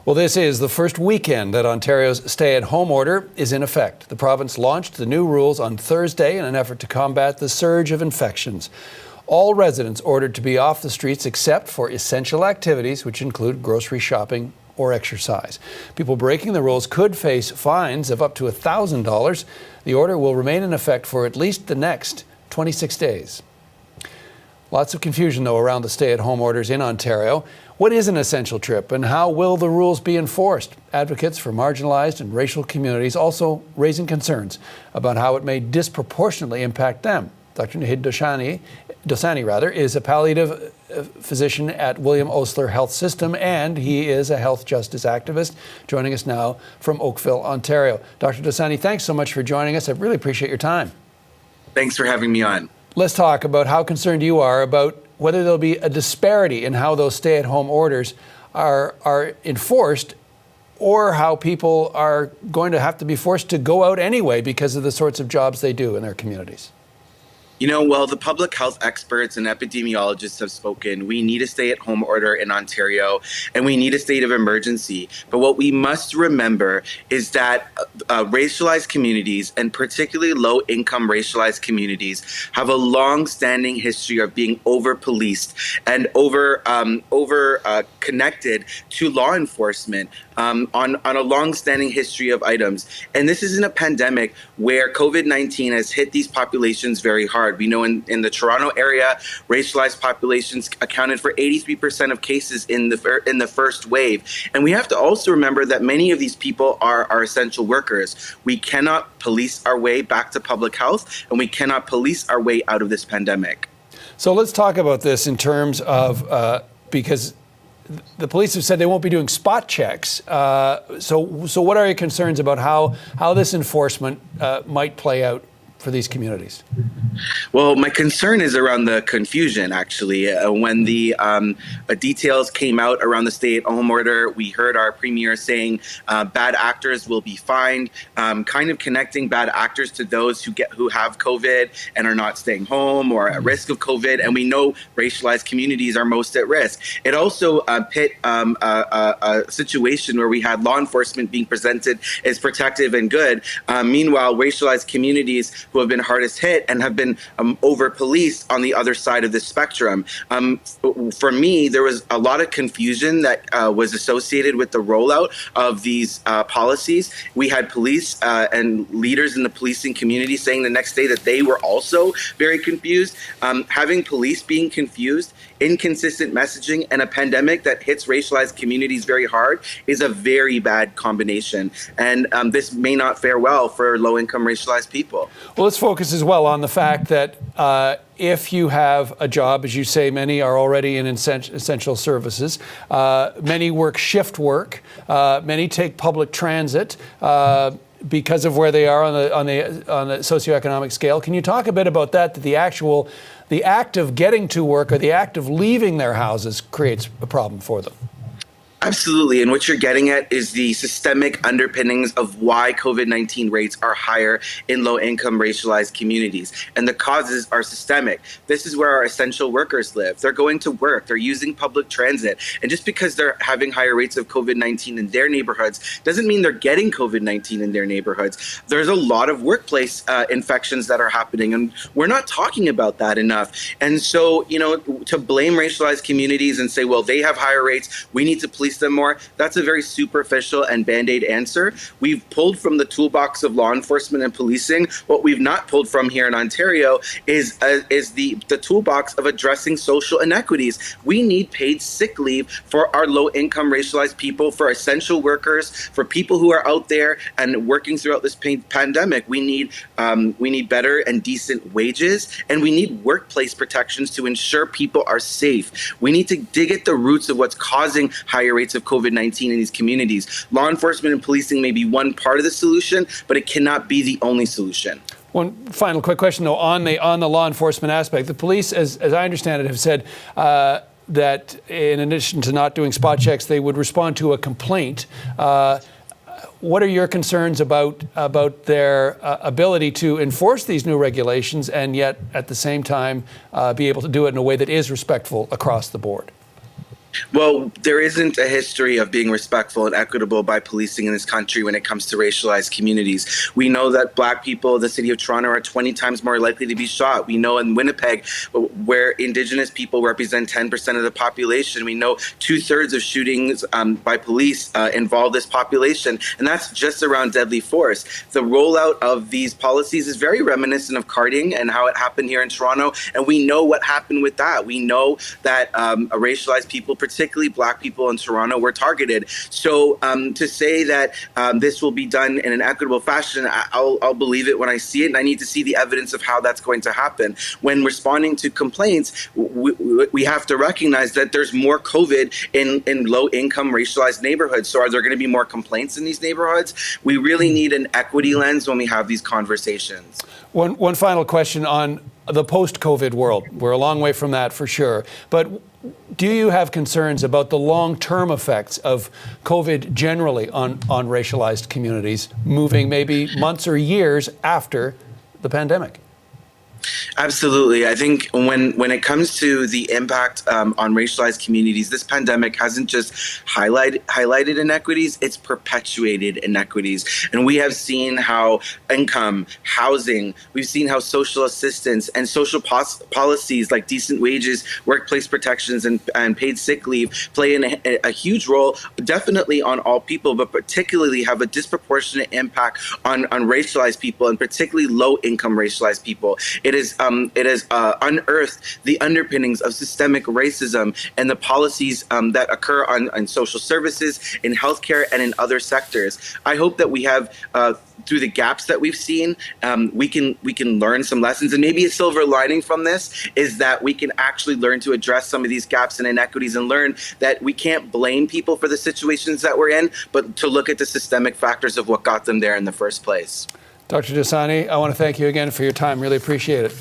Well, this is the first weekend that Ontario's stay-at-home order is in effect. The province launched the new rules on Thursday in an effort to combat the surge of infections. All residents ordered to be off the streets except for essential activities, which include grocery shopping or exercise. People breaking the rules could face fines of up to $1,000. The order will remain in effect for at least the next 26 days. Lots of confusion, though, around the stay-at-home orders in Ontario. What is an essential trip and how will the rules be enforced? Advocates for marginalized and racial communities also raising concerns about how it may disproportionately impact them. Dr. Naheed Dosani is a palliative physician at William Osler Health System, and he is a health justice activist, joining us now from Oakville, Ontario. Dr. Dosani, thanks so much for joining us. I really appreciate your time. Thanks for having me on. Let's talk about how concerned you are about whether there'll be a disparity in how those stay-at-home orders are enforced, or how people are going to have to be forced to go out anyway because of the sorts of jobs they do in their communities. You know, well, the public health experts and epidemiologists have spoken. We need a stay-at-home order in Ontario, and we need a state of emergency. But what we must remember is that racialized communities, and particularly low-income racialized communities, have a long-standing history of being over-policed and connected to law enforcement on a long-standing history of items. And this isn't a pandemic where COVID-19 has hit these populations very hard. We know in the Toronto area, racialized populations accounted for 83% of cases in the first wave. And we have to also remember that many of these people are essential workers. We cannot police our way back to public health, and we cannot police our way out of this pandemic. So let's talk about this in terms of, because the police have said they won't be doing spot checks. So what are your concerns about how this enforcement might play out for these communities? Well, my concern is around the confusion, actually. When the details came out around the stay-at-home order, we heard our premier saying bad actors will be fined, kind of connecting bad actors to those who have COVID and are not staying home or at risk of COVID. And we know racialized communities are most at risk. It also pit a situation where we had law enforcement being presented as protective and good. Meanwhile, racialized communities who have been hardest hit and have been over-policed on the other side of the spectrum. For me, there was a lot of confusion that was associated with the rollout of these policies. We had police and leaders in the policing community saying the next day that they were also very confused. Having police being confused, inconsistent messaging, and a pandemic that hits racialized communities very hard is a very bad combination. And this may not fare well for low-income racialized people. Well, let's focus as well on the fact that if you have a job, as you say, many are already in essential services. Many work shift work. Many take public transit because of where they are on the socioeconomic scale. Can you talk a bit about that? That the act of getting to work or the act of leaving their houses creates a problem for them. Absolutely. And what you're getting at is the systemic underpinnings of why COVID-19 rates are higher in low-income racialized communities. And the causes are systemic. This is where our essential workers live. They're going to work. They're using public transit. And just because they're having higher rates of COVID-19 in their neighborhoods doesn't mean they're getting COVID-19 in their neighborhoods. There's a lot of workplace infections that are happening, and we're not talking about that enough. And so, you know, to blame racialized communities and say, well, they have higher rates, we need to police them more, that's a very superficial and band-aid answer. We've pulled from the toolbox of law enforcement and policing. What we've not pulled from here in Ontario is the toolbox of addressing social inequities. We need paid sick leave for our low-income racialized people, for essential workers, for people who are out there and working throughout this pandemic. We need better and decent wages, and we need workplace protections to ensure people are safe. We need to dig at the roots of what's causing higher rates of COVID-19 in these communities. Law enforcement and policing may be one part of the solution, but it cannot be the only solution. One final quick question, though, on the law enforcement aspect. The police, as I understand it, have said that in addition to not doing spot checks, they would respond to a complaint. What are your concerns about their ability to enforce these new regulations and yet at the same time be able to do it in a way that is respectful across the board? Well, there isn't a history of being respectful and equitable by policing in this country when it comes to racialized communities. We know that Black people in the city of Toronto are 20 times more likely to be shot. We know in Winnipeg, where Indigenous people represent 10% of the population, we know 2/3 of shootings by police involve this population, and that's just around deadly force. The rollout of these policies is very reminiscent of carding and how it happened here in Toronto, and we know what happened with that. We know that racialized people, particularly Black people in Toronto, were targeted. So to say that this will be done in an equitable fashion, I'll believe it when I see it, and I need to see the evidence of how that's going to happen. When responding to complaints, we have to recognize that there's more COVID in low-income racialized neighborhoods. So are there going to be more complaints in these neighborhoods? We really need an equity lens when we have these conversations. One final question on the post-COVID world. We're a long way from that for sure. But do you have concerns about the long-term effects of COVID generally on racialized communities, moving maybe months or years after the pandemic? Absolutely. I think when it comes to the impact on racialized communities, this pandemic hasn't just highlighted inequities, it's perpetuated inequities. And we have seen how income, housing, we've seen how social assistance and social policies like decent wages, workplace protections, and paid sick leave play a huge role, definitely on all people, but particularly have a disproportionate impact on racialized people, and particularly low-income racialized people. It has unearthed the underpinnings of systemic racism and the policies that occur on social services, in healthcare, and in other sectors. I hope that we have, through the gaps that we've seen, we can learn some lessons. And maybe a silver lining from this is that we can actually learn to address some of these gaps and inequities, and learn that we can't blame people for the situations that we're in, but to look at the systemic factors of what got them there in the first place. Dr. Dosani, I want to thank you again for your time. Really appreciate it.